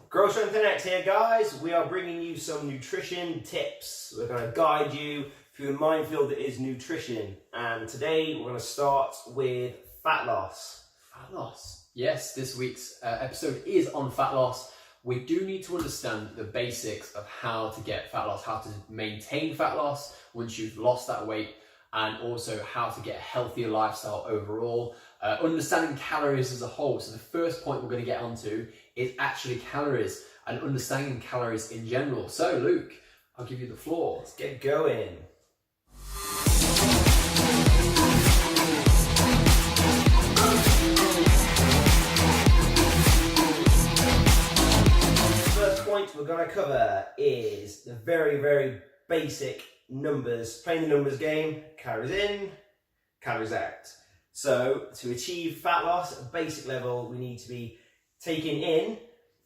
Grow Strength Connect here, guys. We are bringing you some nutrition tips. We're going to guide you through a minefield that is nutrition. And today we're going to start with fat loss. Fat loss. Yes, this week's episode is on fat loss. We do need to understand the basics of how to get fat loss, how to maintain fat loss once you've lost that weight, and also how to get a healthier lifestyle overall. Understanding calories as a whole. So the first point we're going to get onto is actually calories and understanding calories in general. So Luke, I'll give you the floor. Let's get going. First point we're going to cover is the very basic numbers, playing the numbers game, calories in, calories out. So to achieve fat loss at a basic level, we need to be taking in,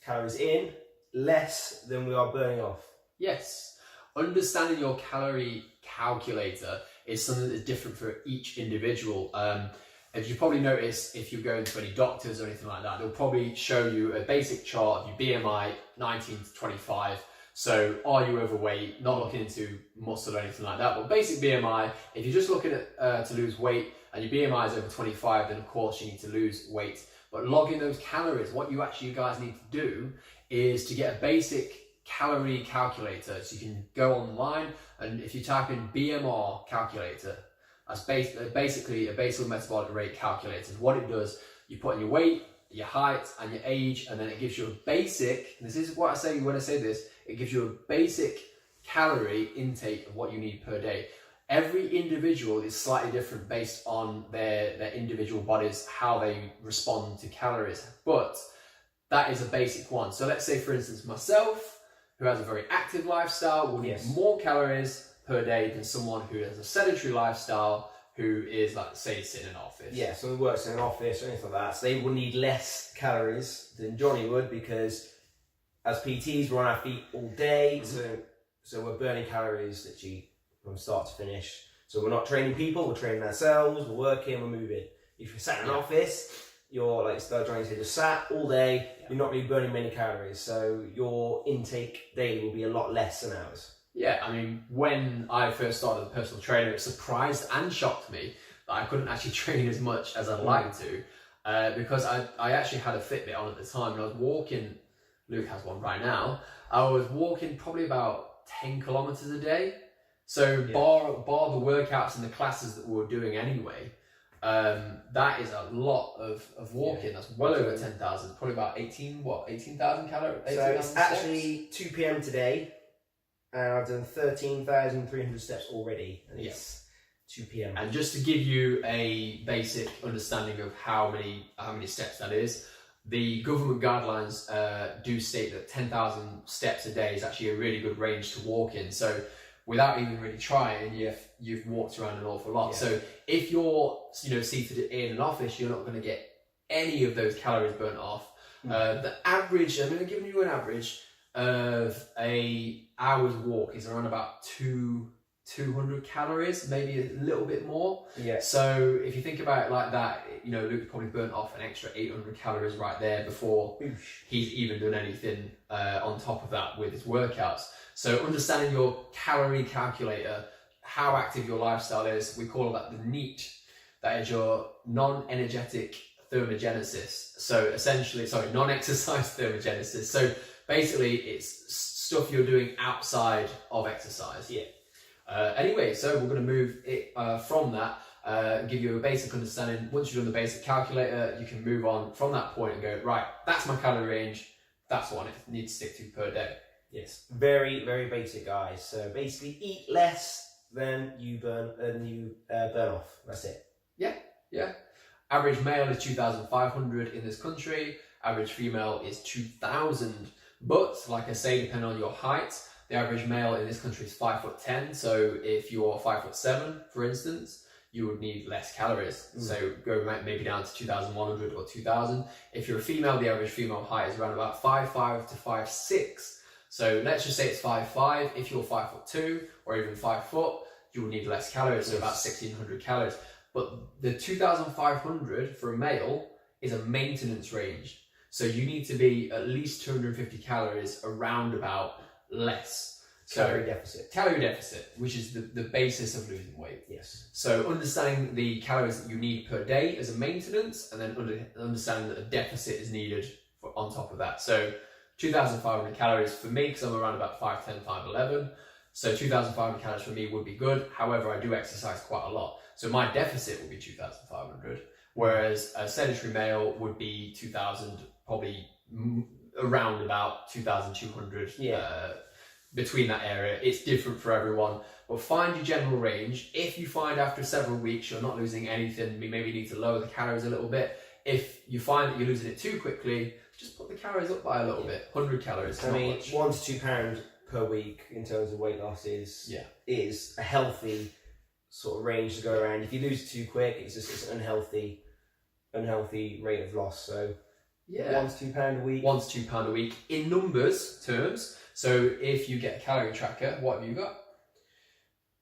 calories in, less than we are burning off. Yes, understanding your calorie calculator is something that's different for each individual. As you probably noticed, if you go into any doctors or anything like that, they'll probably show you a basic chart of your BMI 19 to 25. So are you overweight? Not looking into muscle or anything like that, but basic BMI, if you're just looking at to lose weight and your BMI is over 25, then of course you need to lose weight. But logging those calories, what you guys need to do is to get a basic calorie calculator. So you can go online, and if you type in BMR Calculator, that's basically a basal metabolic rate calculator. What it does, you put in your weight, your height and your age, and then it gives you a basic, this is what I say when I say this, it gives you a basic calorie intake of what you need per day. Every individual is slightly different based on their individual bodies, how they respond to calories, but that is a basic one. So let's say, for instance, myself, who has a very active lifestyle, will need more calories per day than someone who has a sedentary lifestyle, who is, like, say, sitting in an office. Yeah, so who works in an office or anything like that, so they will need less calories than Johnny would, because as PTs, we're on our feet all day, so we're burning calories literally from start to finish. So we're not training people, we're training ourselves, we're working, we're moving. If you're sat in an office, you're, like Johnny said, just sat all day, you're not really burning many calories, so your intake daily will be a lot less than ours. Yeah, I mean, when I first started as a personal trainer, it surprised and shocked me that I couldn't actually train as much as I'd like to, because I actually had a Fitbit on at the time, and I was walking, Luke has one right now, I was walking probably about 10 kilometers a day. So bar the workouts and the classes that we were doing anyway, that is a lot of walking. That's well over 10,000, probably about 18,000 calories. So it's actually 2 p.m. today, and I've done 13,300 steps already, and it's 2 p.m. And just to give you a basic understanding of how many steps that is, the government guidelines do state that 10,000 steps a day is actually a really good range to walk in. So without even really trying, you've walked around an awful lot. Yeah. So if you're seated in an office, you're not going to get any of those calories burnt off. The average, I'm going to give you an average of a hour's walk is around about 200 calories, maybe a little bit more. Yeah. So if you think about it like that, Luke probably burnt off an extra 800 calories right there before he's even done anything on top of that with his workouts. So understanding your calorie calculator, how active your lifestyle is, we call that the NEAT. That is your non-energetic thermogenesis. So essentially, non-exercise thermogenesis. So basically, it's stuff you're doing outside of exercise. Yeah. Anyway, so we're going to move it from that, give you a basic understanding. Once you've done the basic calculator, you can move on from that point and go, right, that's my calorie range. That's what I need to stick to per day. Yes, very basic, guys. So basically, eat less than you burn off. That's it. Yeah. Average male is 2,500 in this country. Average female is 2,000. But like I say, depending on your height, the average male in this country is 5'10". So if you're 5'7", for instance, you would need less calories. So go maybe down to 2,100 or 2,000. If you're a female, the average female height is around about 5'5" to 5'6". So let's just say it's 5'5". If you're 5'2" or even 5 foot, you will need less calories, so about 1,600 calories. But the 2,500 for a male is a maintenance range. So you need to be at least 250 calories around about less. So calorie deficit, which is the basis of losing weight. Yes. So understanding the calories that you need per day as a maintenance, and then understanding that a deficit is needed on top of that. So 2,500 calories for me, because I'm around about 5'10", 5'11". So 2,500 calories for me would be good. However, I do exercise quite a lot. So my deficit would be 2,500, whereas a sedentary male would be 2,000, probably around about 2,200. Between that area. It's different for everyone, but find your general range. If you find after several weeks you're not losing anything, you maybe need to lower the calories a little bit. If you find that you're losing it too quickly, just put the calories up by a little bit. 100 calories. I mean, 1 to 2 pounds per week in terms of weight loss is a healthy sort of range to go around. If you lose it too quick, it's an unhealthy rate of loss. So 1 to 2 pound a week. 1 to 2 pound a week in numbers terms. So if you get a calorie tracker, what have you got?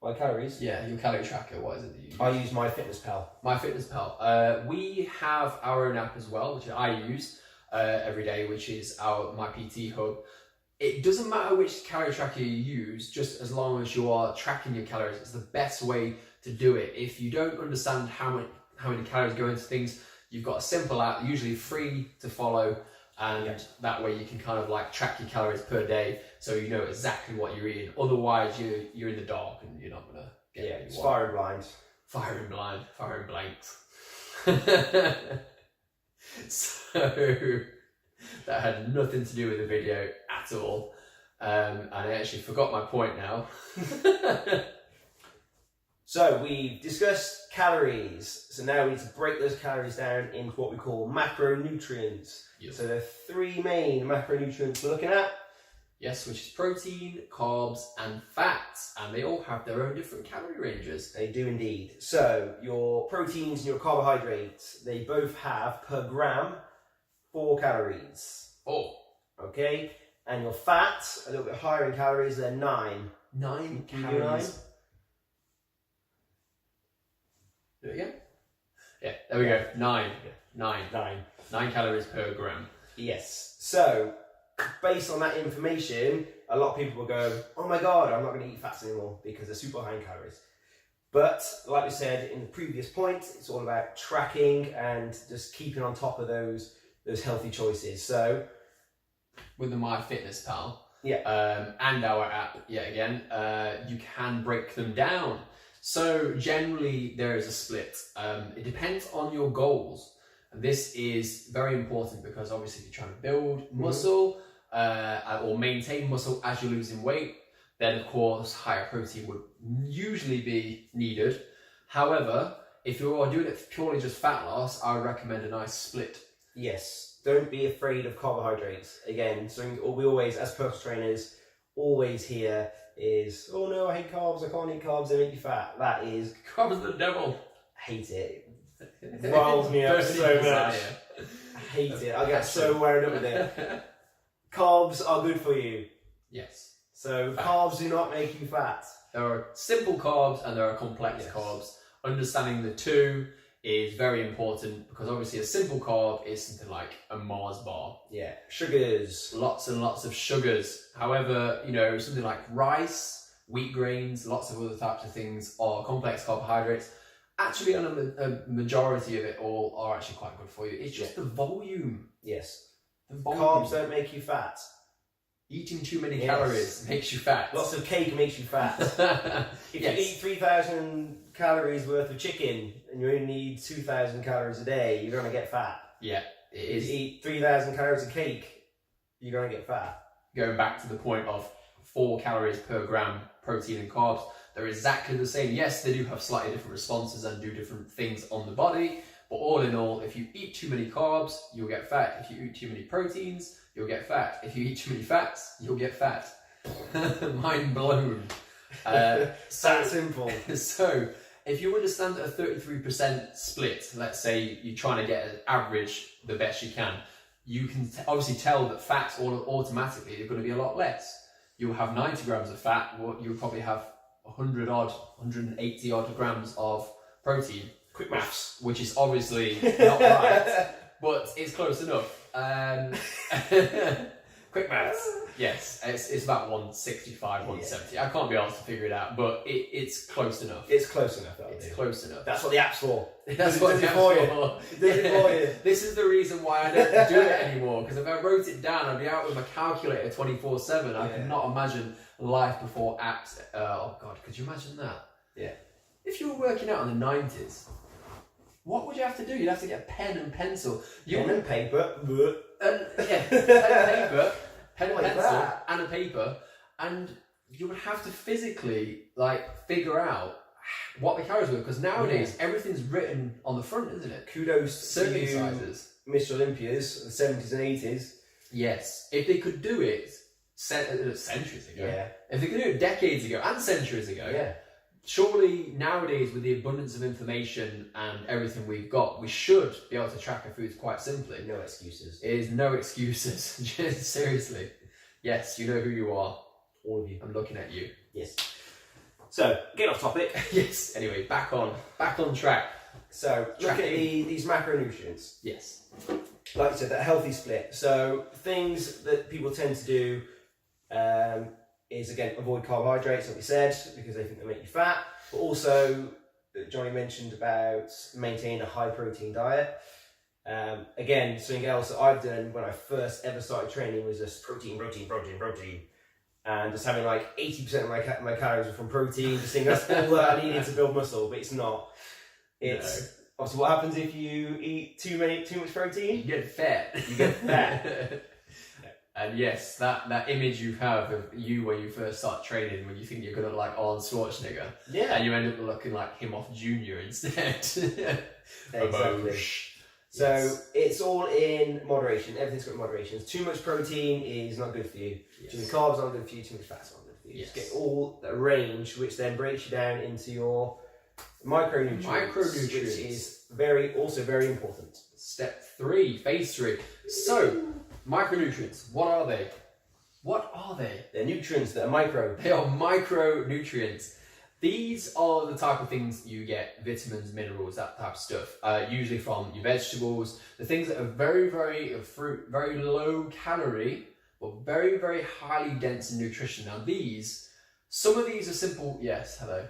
My calories? Yeah, your calorie tracker. What is it that you use? I use MyFitnessPal. MyFitnessPal. We have our own app as well, which I use every day, which is my PT Hub. It doesn't matter which calorie tracker you use, just as long as you are tracking your calories. It's the best way to do it. If you don't understand how many calories go into things, you've got a simple app, usually free to follow. And that way you can kind of like track your calories per day, so you know exactly what you're eating. Otherwise, you're in the dark and you're not gonna get what you it's want. firing blind. Firing blanks. So that had nothing to do with the video at all, and I actually forgot my point now. So we've discussed calories. So now we need to break those calories down into what we call macronutrients. Yep. So there are 3 main macronutrients we're looking at. Yes, which is protein, carbs, and fats, and they all have their own different calorie ranges. They do indeed. So your proteins and your carbohydrates, they both have per gram 4 calories. 4. Okay, and your fats, a little bit higher in calories, they're 9. 9 Can you calories. do 9? Do it again? Yeah, there we go. 9. 9 calories per gram. Yes. So, based on that information, a lot of people will go, oh my God, I'm not going to eat fats anymore because they're super high in calories. But, like we said in the previous point, it's all about tracking and just keeping on top of those healthy choices. So, with the MyFitnessPal yeah, and our app, yet again, you can break them down. So generally there is a split. It depends on your goals. And this is very important because obviously you're trying to build muscle or maintain muscle as you're losing weight. Then of course higher protein would usually be needed. However, if you are doing it purely just fat loss, I would recommend a nice split. Yes, don't be afraid of carbohydrates. Again, something we always, as personal trainers, always hear is, oh no, I hate carbs, I can't eat carbs, they make you fat. That is... Carbs are the devil. I hate it. It riles me up so much. I hate it. I get so wound up with it. Carbs are good for you. Yes. So carbs do not make you fat. There are simple carbs and there are complex carbs. Understanding the two is very important because obviously a simple carb is something like a Mars bar. Yeah, sugars. Lots and lots of sugars. However, you know, something like rice, wheat grains, lots of other types of things are complex carbohydrates. Actually, a majority of it all are actually quite good for you. It's just the volume. Yes. The volume. Carbs don't make you fat. Eating too many calories makes you fat. Lots of cake makes you fat. If you eat 3,000 calories worth of chicken and you only need 2,000 calories a day, you're going to get fat. Yeah, it is. If you eat 3,000 calories of cake, you're going to get fat. Going back to the point of 4 calories per gram protein and carbs, they're exactly the same. Yes, they do have slightly different responses and do different things on the body, but all in all, if you eat too many carbs, you'll get fat. If you eat too many proteins, you'll get fat. If you eat too many fats, you'll get fat. Mind blown. So simple. So, if you understand a 33% split, let's say you're trying to get an average the best you can obviously tell that fats automatically are going to be a lot less. You'll have 90 grams of fat, you'll probably have 180 odd grams of protein. Quick maths. Which is obviously not right, but it's close enough. Quick maths. Yes, it's about 165, 170. I can't be asked to figure it out, but it's close enough. It's close enough. It's close enough. That's what the app's for. That's what the app's for. This is the reason why I don't do it anymore, because if I wrote it down, I'd be out with my calculator 24/7. I cannot imagine life before apps. Oh God, could you imagine that? Yeah. If you were working out in the 90s, what would you have to do? You'd have to get a pen and pencil. Pen and paper. Pen and Like pencil, that. and a paper, and you would have to physically figure out what the calories were, because nowadays everything's written on the front, isn't it? Kudos Serving to you, sizes. Mr. Olympias of the 70s and 80s. Yes, if they could do it centuries ago, Yeah. if they could do it decades ago and centuries ago, Yeah. surely nowadays, with the abundance of information and everything we've got, we should be able to track our foods quite simply. No excuses. It is no excuses. Seriously. Yes, you know who you are. All of you. I'm looking at you. Yes. So, get off topic. Yes. Anyway, back on track. So, look at these macronutrients. Yes. Like I said, that healthy split. So, things that people tend to do is, again, avoid carbohydrates, like we said, because they think they make you fat. But also, Johnny mentioned about maintaining a high protein diet. Again, something else that I've done when I first ever started training was just protein. And just having 80% of my calories were from protein. Just thinking that's all that I needed to build muscle, but it's not. It's obviously what happens if you eat too much protein? You get fat. You get fat. And yes, that image you have of you when you first start training, when you think you're going to look like Arnold Schwarzenegger, and you end up looking like him off Junior instead. Exactly. So it's all in moderation. Everything's got moderation. Too much protein is not good for you. Too many carbs are not good for you. Too much fat's not good for you. Just get all that range, which then breaks you down into your micronutrients, which is also very important. Step 3, phase 3. So, micronutrients, what are they? What are they? They're nutrients that are micro. They are micronutrients. These are the type of things you get, vitamins, minerals, that type of stuff, usually from your vegetables, the things that are very, very very low calorie, but very, very highly dense in nutrition. Now some of these are simple, yes, hello.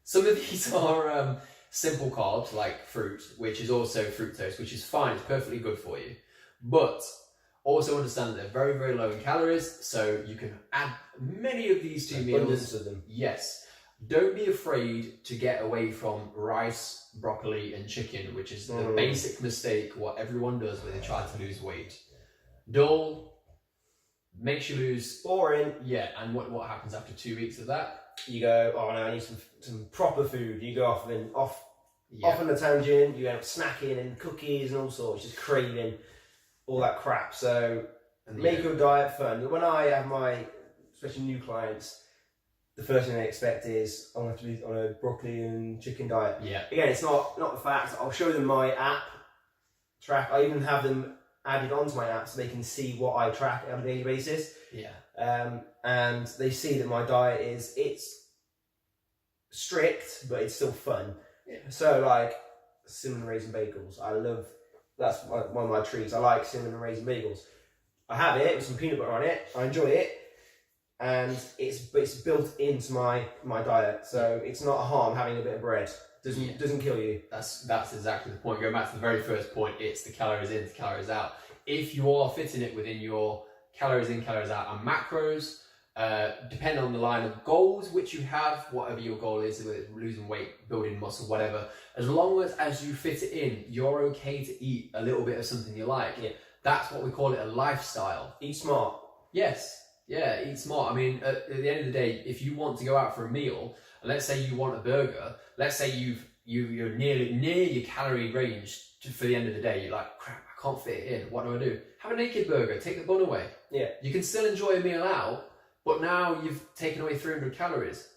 Some of these are simple carbs, like fruit, which is also fructose, which is fine, it's perfectly good for you. But also understand that they're very, very low in calories, so you can add many of these to meals. Abundance of them. Yes. Don't be afraid to get away from rice, broccoli, and chicken, which is the basic mistake what everyone does when they try to lose weight. Dull, makes you lose. Boring. Yeah, and what happens after 2 weeks of that? You go, oh no, I need some proper food. You go off on a tangent. You end up snacking and cookies and all sorts, just craving all that crap. So make your diet fun. When I have my, especially new clients, the first thing they expect is I'm going to be on a broccoli and chicken diet. Yeah. Again, it's not the facts. I'll show them my app track. I even have them added onto my app so they can see what I track on a daily basis. Yeah. And they see that my diet it's strict, but it's still fun. Yeah. So cinnamon raisin bagels. That's one of my treats. I like cinnamon raisin bagels. I have it with some peanut butter on it. I enjoy it. And it's built into my diet, so it's not a harm having a bit of bread. Doesn't kill you. That's exactly the point. Going back to the very first point, it's the calories in, the calories out. If you are fitting it within your calories in, calories out, and macros, depending on the line of goals which you have, whatever your goal is, whether it's losing weight, building muscle, whatever, as long as you fit it in, you're okay to eat a little bit of something you like. Yeah. That's what we call it, a lifestyle. Eat smart. Yes. Yeah, eat smart. I mean, at the end of the day, if you want to go out for a meal, and let's say you want a burger, let's say you're near your calorie range for the end of the day, you're like, crap, I can't fit it in. What do? Have a naked burger, take the bun away. Yeah. You can still enjoy a meal out, but now you've taken away 300 calories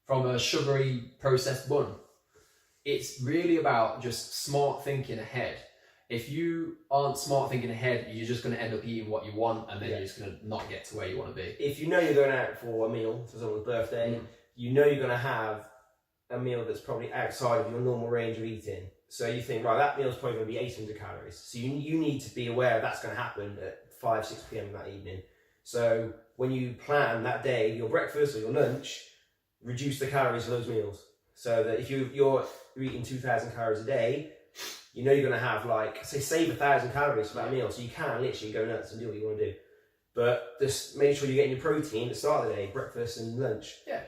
from a sugary processed bun. It's really about just smart thinking ahead. If you aren't smart thinking ahead, you're just going to end up eating what you want, and then you're just going to not get to where you want to be. If you know you're going out for a meal for someone's birthday, you know you're going to have a meal that's probably outside of your normal range of eating. So you think, right, that meal's probably going to be 800 calories. So you need to be aware that's going to happen at 5, 6 p.m. that evening. So when you plan that day, your breakfast or your lunch, reduce the calories of those meals. So that if you're eating 2,000 calories a day, you know you're going to have, like, say, save 1,000 calories for that meal. So you can literally go nuts and do what you want to do. But just make sure you're getting your protein at the start of the day, breakfast and lunch. Yeah.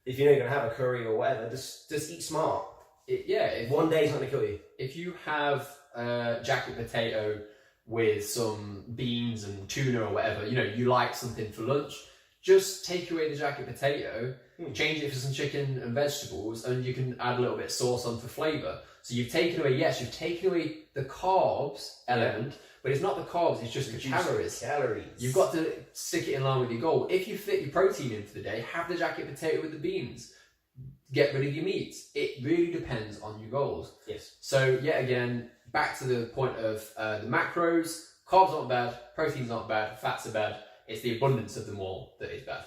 If you know you're going to have a curry or whatever, just eat smart. One day's not going to kill you. If you have jacket potato with some beans and tuna or whatever, you know, you like something for lunch, just take away the jacket potato, change it for some chicken and vegetables, and you can add a little bit of sauce on for flavour. So you've taken away the carbs element, but it's not the carbs, it's just the calories. You've got to stick it in line with your goal. If you fit your protein in for the day, have the jacket potato with the beans. Get rid of your meats. It really depends on your goals. Yes. So yet again, back to the point of the macros, carbs aren't bad, proteins aren't bad, fats are bad. It's the abundance of them all that is bad.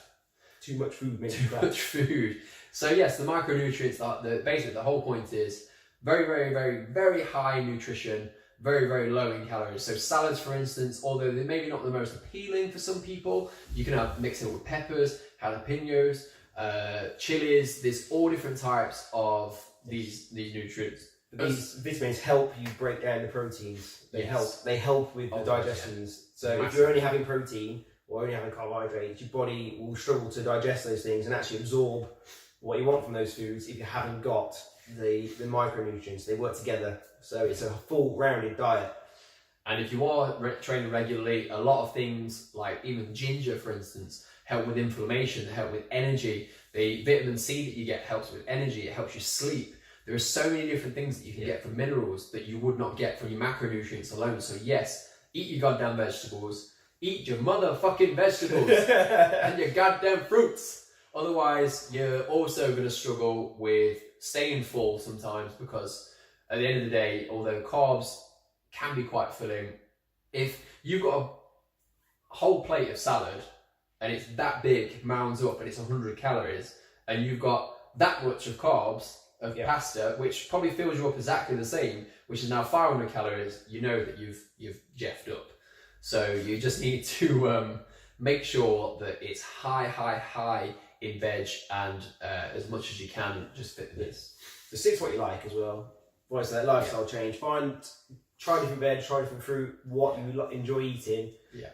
Too much food makes you bad. Too much food. So yes, the micronutrients, basically the whole point is very, very, very, very high nutrition, very, very low in calories. So salads, for instance, although they're maybe not the most appealing for some people, you can mix it with peppers, jalapenos, chilies. There's all different types of these nutrients. These vitamins help you break down the proteins. They help with the digestions. So if you're only having protein or only having carbohydrates, your body will struggle to digest those things and actually absorb what you want from those foods if you haven't got the micronutrients. They work together. So it's a full rounded diet. And if you are training regularly, a lot of things like even ginger, for instance, help with inflammation, help with energy. The vitamin C that you get helps with energy. It helps you sleep. There are so many different things that you can get from minerals that you would not get from your macronutrients alone. So yes, eat your goddamn vegetables. Eat your motherfucking vegetables and your goddamn fruits. Otherwise, you're also going to struggle with staying full sometimes, because at the end of the day, although carbs can be quite filling, if you've got a whole plate of salad and it's that big, mounds up, and it's 100 calories, and you've got that much of carbs, of pasta, which probably fills you up exactly the same, which is now 500 calories, you know that you've jeffed up. So you just need to make sure that it's high in veg, and as much as you can, just fit this. So stick to what you like as well. What is that lifestyle change? Try different veg, try different fruit, what you enjoy eating. Yeah.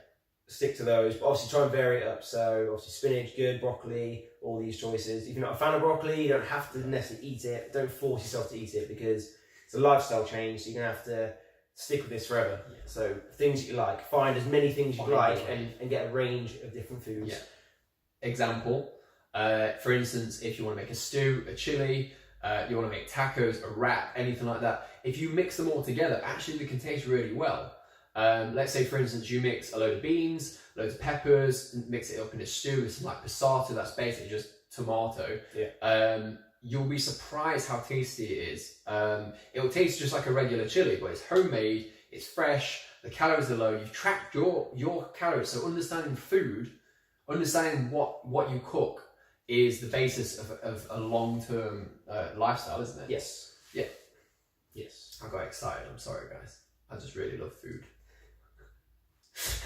Stick to those, but obviously try and vary it up. So obviously spinach, good, broccoli, all these choices. If you're not a fan of broccoli, you don't have to necessarily eat it. Don't force yourself to eat it, because it's a lifestyle change. So you're gonna have to stick with this forever. Yeah. So things that you like, find as many things you like, and get a range of different foods. Yeah. Example, for instance, if you want to make a stew, a chili, you want to make tacos, a wrap, anything like that. If you mix them all together, actually they can taste really well. Let's say, for instance, you mix a load of beans, loads of peppers, mix it up in a stew with some like passata, that's basically just tomato. Yeah. You'll be surprised how tasty it is. It will taste just like a regular chili, but it's homemade, it's fresh, the calories are low, you've tracked your calories. So understanding food, understanding what you cook is the basis of a long-term lifestyle, isn't it? Yes. Yeah. Yes. I got excited, I'm sorry guys. I just really love food.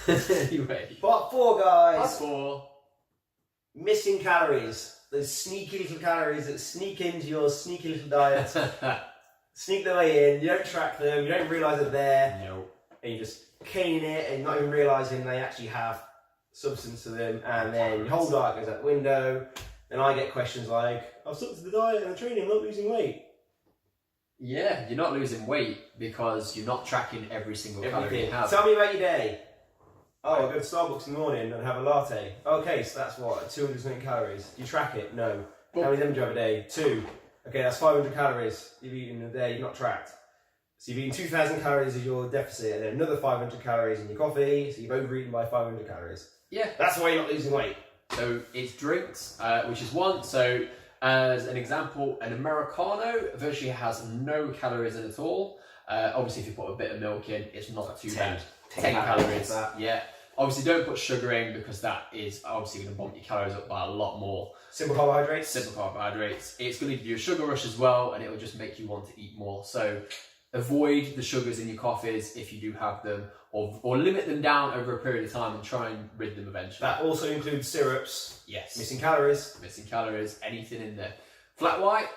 Anyway. Part 4, guys. Part 4. Missing calories. Those sneaky little calories that sneak into your sneaky little diet. Sneak their way in, you don't track them, you don't realise they're there. No. And you just cane it and not even realising they actually have substance to them, and then your whole diet goes out the window. Then I get questions like, I've stuck to the diet and the training, I'm not losing weight. Yeah, you're not losing weight because you're not tracking every single calorie you have. Tell me about your day. Oh, I go to Starbucks in the morning and have a latte. Okay, so that's what, 200 something calories. Do you track it? No. How many of them do you have a day? 2. Okay, that's 500 calories you've eaten in a day, you've not tracked. So you've eaten 2,000 calories as your deficit, and then another 500 calories in your coffee, so you've overeaten by 500 calories. Yeah. That's why you're not losing weight. So it's drinks, which is one. So as an example, an Americano virtually has no calories in at all. Obviously, if you put a bit of milk in, it's not too bad. 10 calories. That. Yeah. Obviously, don't put sugar in because that is obviously going to bump your calories up by a lot more. Simple carbohydrates. Simple carbohydrates. It's going to give you a sugar rush as well, and it will just make you want to eat more. So avoid the sugars in your coffees if you do have them, or limit them down over a period of time and try and rid them eventually. That also includes syrups. Yes. Missing calories. Missing calories, anything in there. Flat white,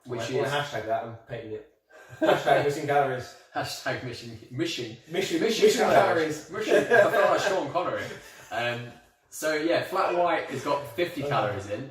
which is... hashtag that, I'm painting it. Hashtag missing calories. Hashtag mission calories. Mission. I felt like Sean Connery. So yeah, flat white has got 50 calories in.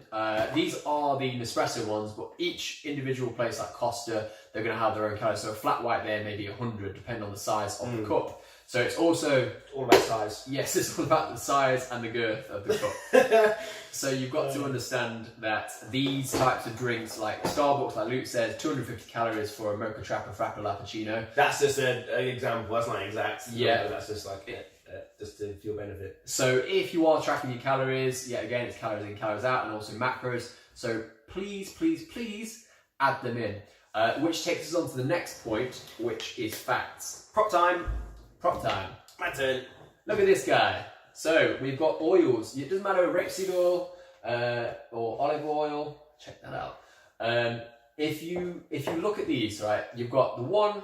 These are the Nespresso ones, but each individual place like Costa, they're going to have their own calories. So a flat white there may be 100, depending on the size of the cup. So it's also... all about size. Yes, it's all about the size and the girth of the cup. So you've got to understand that these types of drinks, like Starbucks, like Luke says, 250 calories for a mocha trappa frappa lappuccino. That's just an example, that's not exact. Yeah. That's just like, just to feel benefit. So if you are tracking your calories, again, it's calories in, calories out, and also macros. So please, please, please add them in. Which takes us on to the next point, which is fats. Prop time. My turn. Look at this guy. So we've got oils. It doesn't matter, rapeseed oil or olive oil. Check that out. If you look at these, right, you've got the one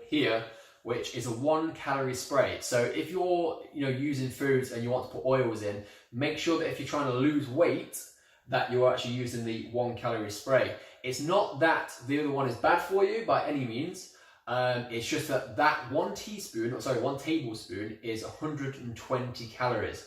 here, which is a 1 calorie spray. So if you're using foods and you want to put oils in, make sure that if you're trying to lose weight, that you're actually using the 1 calorie spray. It's not that the other one is bad for you by any means. It's just that 1 tablespoon is 120 calories.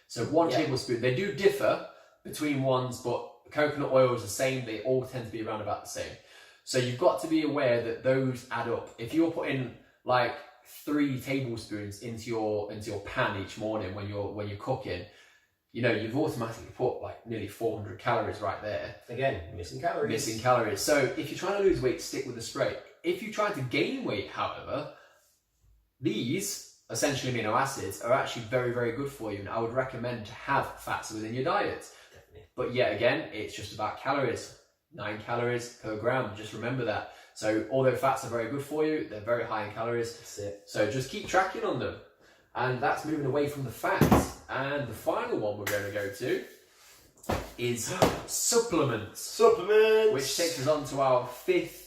So 1 tablespoon, they do differ between ones, but coconut oil is the same. They all tend to be around about the same. So you've got to be aware that those add up. If you're putting like 3 tablespoons into your pan each morning when you're cooking, you've automatically put like nearly 400 calories right there. Again, missing calories. So if you're trying to lose weight, stick with the spray. If you're trying to gain weight, however, these essentially amino acids are actually very, very good for you, and I would recommend to have fats within your diet. Definitely. But yet again, it's just about calories. 9 calories per gram, just remember that. So although fats are very good for you, they're very high in calories. That's it. So just keep tracking on them. And that's moving away from the fats. And the final one we're going to go to is supplements. Which takes us on to our 5th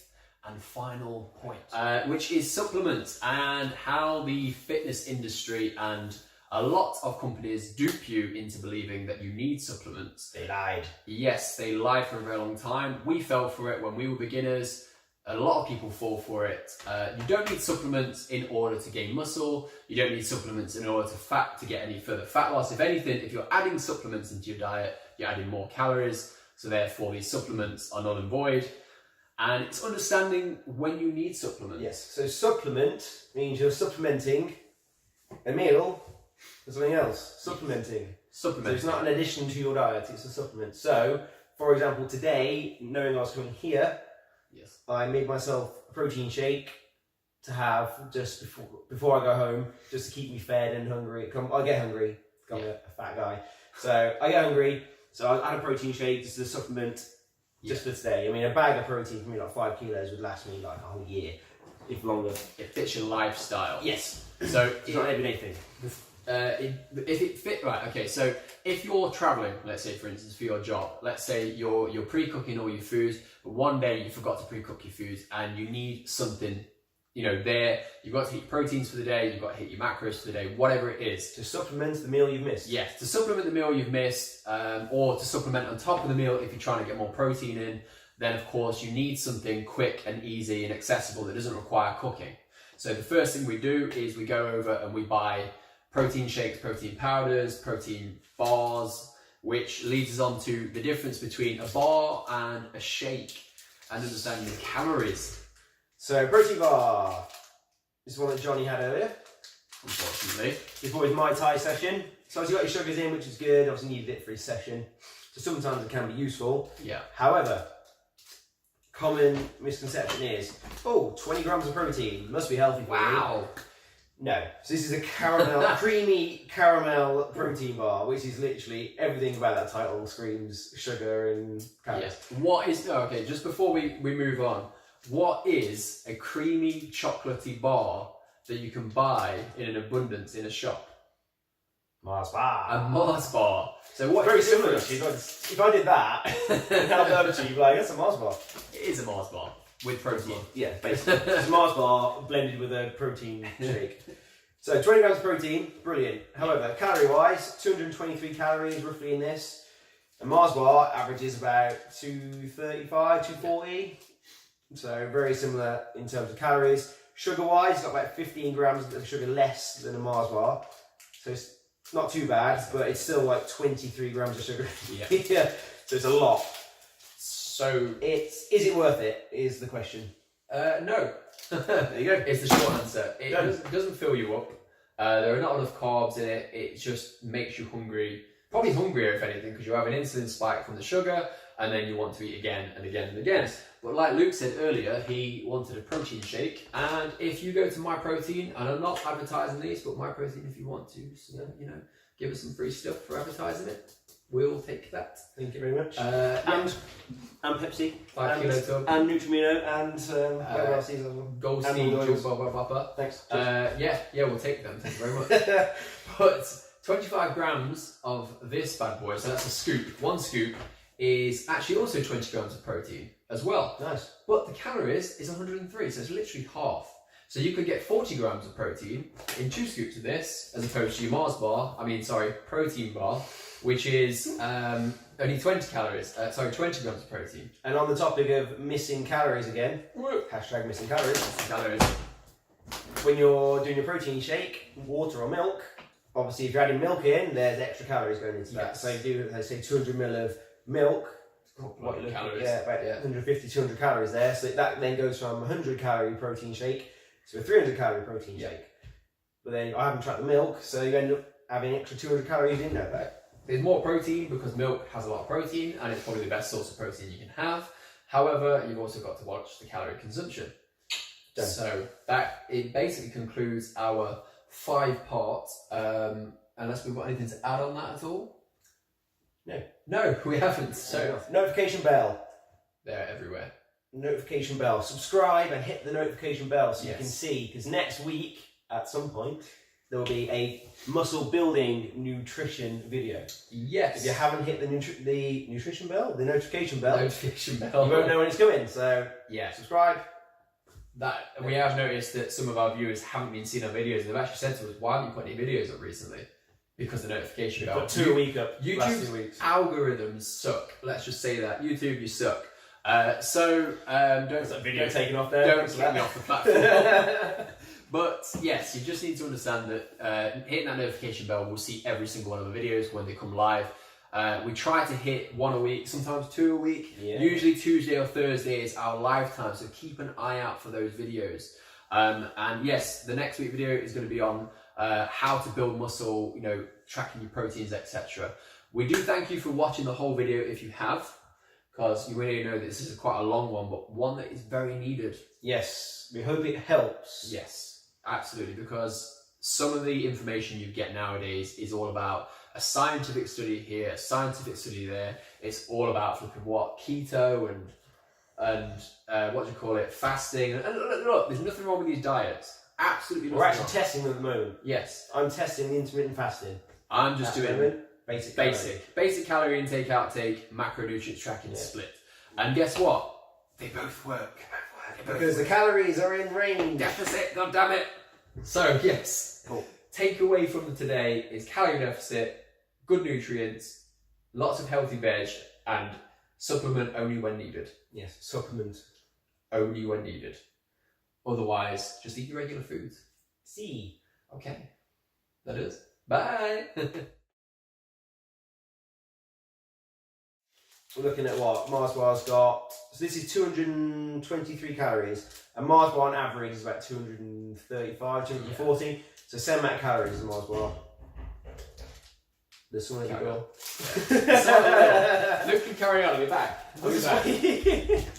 and final point, which is supplements and how the fitness industry and a lot of companies dupe you into believing that you need supplements. They lied. Yes, they lied for a very long time. We fell for it when we were beginners. A lot of people fall for it. You don't need supplements in order to gain muscle. You don't need supplements in order to get any further fat loss. If anything, if you're adding supplements into your diet, you're adding more calories. So therefore, these supplements are null and void. And it's understanding when you need supplements. Yes, so supplement means you're supplementing a meal with something else. Supplementing. So it's not an addition to your diet, it's a supplement. So, for example, today, knowing I was coming here, yes, I made myself a protein shake to have just before I go home, just to keep me fed and hungry. I get hungry, I'm a fat guy. So I get hungry, so I had a protein shake just as a supplement. Just for today. I mean, a bag of protein for me, like 5 kilos, would last me like a whole year, if longer. It fits your lifestyle. Yes. So it's not an everyday thing. If it fit right, okay. So if you're traveling, let's say for instance for your job, let's say you're pre-cooking all your foods, but one day you forgot to pre-cook your foods and you need something. There, you've got to hit your proteins for the day, you've got to hit your macros for the day, whatever it is. To supplement the meal you've missed. Yes, to supplement the meal you've missed, or to supplement on top of the meal if you're trying to get more protein in, then of course you need something quick and easy and accessible that doesn't require cooking. So the first thing we do is we go over and we buy protein shakes, protein powders, protein bars, which leads us on to the difference between a bar and a shake and understanding the calories. So, protein bar. This is one that Johnny had earlier. Unfortunately. Before his Muay Thai session. So, you got your sugars in, which is good. Obviously, needed it for his session. So, sometimes it can be useful. Yeah. However, common misconception is, 20 grams of protein must be healthy for me. Wow. No. So, this is a caramel, creamy caramel protein bar, which is literally everything about that title screams sugar and calories. Yeah. What is, okay, just before we move on, what is a creamy chocolatey bar that you can buy in an abundance in a shop? Mars bar. A Mars bar. So what? Very similar actually. If I did that, and held over to you, like, that's a Mars bar. It is a Mars bar with protein. Yeah, basically. It's a Mars bar blended with a protein shake. So 20 grams of protein, brilliant. However, calorie-wise, 223 calories roughly in this. A Mars bar averages about 235, 240. So very similar in terms of calories. Sugar-wise, it's got about 15 grams of sugar less than a Mars bar. So it's not too bad, but it's still like 23 grams of sugar. Yeah. Yeah. So it's a lot. So Is it worth it, is the question. no. There you go. It's the short answer. It doesn't fill you up. There are not enough carbs in it. It just makes you hungry. Probably hungrier, if anything, because you have an insulin spike from the sugar, and then you want to eat again and again and again. But like Luke said earlier, he wanted a protein shake. And if you go to MyProtein, and I'm not advertising these, but MyProtein, if you want to, so, give us some free stuff for advertising it, we'll take that. Thank you very much. And Pepsi. 5 kilo tub. And Nutrimino and whatever else is as well. Gold And Seed, oils. blah, blah, blah, blah. Thanks. Yeah, we'll take them. Thank you very much. But 25 grams of this bad boy, so that's a scoop. One scoop is actually also 20 grams of protein as well. Nice. But the calories is 103, so it's literally half. So you could get 40 grams of protein in 2 scoops of this, as opposed to your Mars bar, protein bar, which is only 20 calories, 20 grams of protein. And on the topic of missing calories again, hashtag missing calories. When you're doing your protein shake, water or milk, obviously if you're adding milk in, there's extra calories going into that. Yes. So you do, let's say 200 ml of milk, What calories? Yeah, about 150, 200 calories there. So that then goes from a 100 calorie protein shake to a 300 calorie protein shake. But then I haven't tracked the milk, so you end up having extra 200 calories you didn't know about. There's more protein because milk has a lot of protein, and it's probably the best source of protein you can have. However, you've also got to watch the calorie consumption. Done. So it basically concludes our 5-part, unless we've got anything to add on that at all. No, we haven't. So notification bell. They're everywhere. Notification bell. Subscribe and hit the notification bell so you Yes. can see, because next week at some point there will be a muscle building nutrition video. Yes. If you haven't hit the nutrition bell, the notification bell, Notification bell. you won't know when it's coming. So Yeah. subscribe. That we have noticed that some of our viewers haven't been seeing our videos. They've actually said to us, "Why haven't you put any videos up recently?" Because the notification bell. Put 2 a week up. Last 2 weeks. YouTube's algorithms suck. Let's just say that. YouTube, you suck. Don't Video taken off there. don't kick me off the platform. But yes, you just need to understand that hitting that notification bell will see every single one of the videos when they come live. We try to hit 1 a week, sometimes 2 a week. Yeah. Usually Tuesday or Thursday is our live time, so keep an eye out for those videos. And yes, the next week video is going to be on how to build muscle, tracking your proteins, etc. We do thank you for watching the whole video if you have, because you really know that this is quite a long one, but one that is very needed. Yes, we hope it helps. Yes, absolutely, because some of the information you get nowadays is all about a scientific study here, a scientific study there. It's all about flipping keto and what do you call it, fasting. And look, there's nothing wrong with these diets. Absolutely nothing. We're actually wrong. testing them at the moment. Yes. I'm testing the intermittent fasting. I'm just doing basic calorie intake, outtake, macronutrients tracking, split. And guess what? They both work. Because the calories are in range. Deficit, god damn it. So yes. Cool. Takeaway from today is calorie deficit, good nutrients, lots of healthy veg, and supplement only when needed. Yes, supplement. Only when needed. Otherwise, just eat your regular foods. See. Okay. That is. Bye. We're looking at what Mars bar's got. So this is 223 calories. A Mars bar on average is about 235, 240. Yeah. So 7 amount of calories is a Mars bar. This one as well. Luke can carry on, I'll be back.